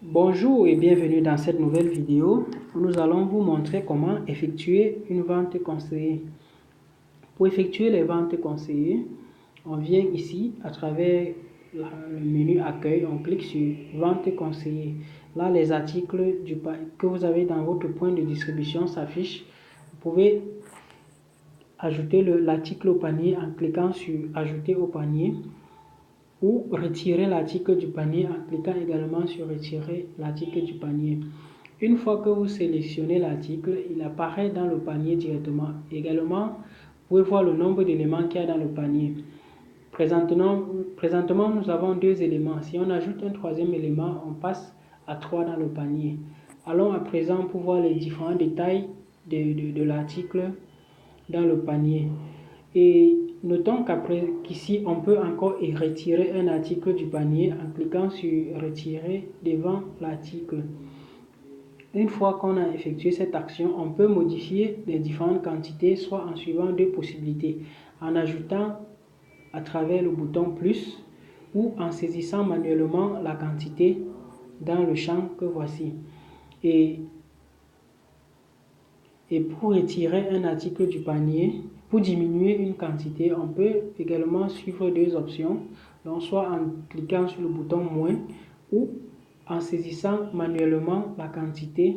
Bonjour et bienvenue dans cette nouvelle vidéo où nous allons vous montrer comment effectuer une vente conseillée. Pour effectuer les ventes conseillées, on vient ici à travers le menu accueil, on clique sur vente conseillée. Là, les articles que vous avez dans votre point de distribution s'affichent. Vous pouvez ajouter l'article au panier en cliquant sur ajouter au panier, ou retirer l'article du panier en cliquant également sur retirer l'article du panier. Une fois que vous sélectionnez l'article, il apparaît dans le panier directement. Également, vous pouvez voir le nombre d'éléments qu'il y a dans le panier. Présentement, nous avons 2 éléments. Si on ajoute un 3e élément, on passe à 3 dans le panier. Allons à présent pour voir les différents détails de l'article dans le panier. Et notons qu'ici, on peut encore retirer un article du panier en cliquant sur retirer devant l'article. Une fois qu'on a effectué cette action, on peut modifier les différentes quantités, soit en suivant 2 possibilités, en ajoutant à travers le bouton plus ou en saisissant manuellement la quantité dans le champ que voici. Et pour retirer un article du panier, pour diminuer une quantité, on peut également suivre 2 options, donc soit en cliquant sur le bouton moins ou en saisissant manuellement la quantité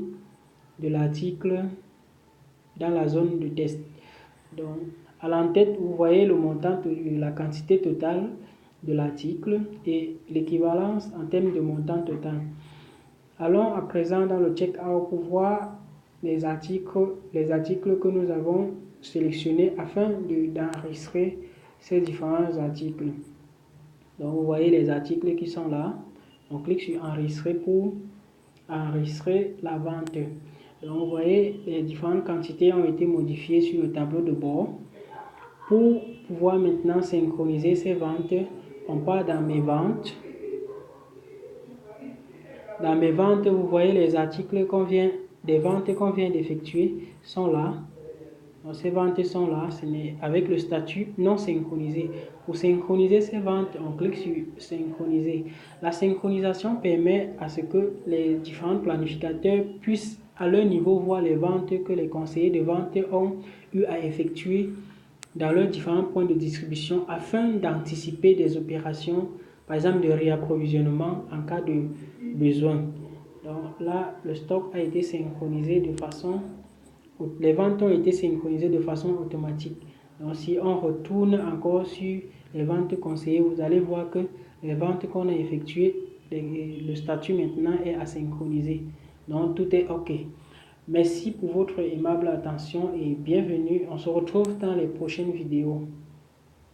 de l'article dans la zone de test. Donc, à l'en-tête, vous voyez le montant de la quantité totale de l'article et l'équivalence en termes de montant total. Allons à présent dans le check-out pour voir les articles que nous avons sélectionnés afin d'enregistrer ces différents articles. Donc vous voyez les articles qui sont là. On clique sur enregistrer pour enregistrer la vente. Donc vous voyez les différentes quantités ont été modifiées sur le tableau de bord. Pour pouvoir maintenant synchroniser ces ventes, on part dans mes ventes. Dans mes ventes, vous voyez les articles des ventes qu'on vient d'effectuer sont là. Donc, ces ventes sont là, avec le statut non synchronisé. Pour synchroniser ces ventes, on clique sur synchroniser. La synchronisation permet à ce que les différents planificateurs puissent à leur niveau voir les ventes que les conseillers de vente ont eu à effectuer dans leurs différents points de distribution afin d'anticiper des opérations, par exemple de réapprovisionnement en cas de besoin. Donc là, le stock a été synchronisé les ventes ont été synchronisées de façon automatique. Donc si on retourne encore sur les ventes conseillées, vous allez voir que les ventes qu'on a effectuées, le statut maintenant est à synchroniser. Donc tout est OK. Merci pour votre aimable attention et bienvenue. On se retrouve dans les prochaines vidéos.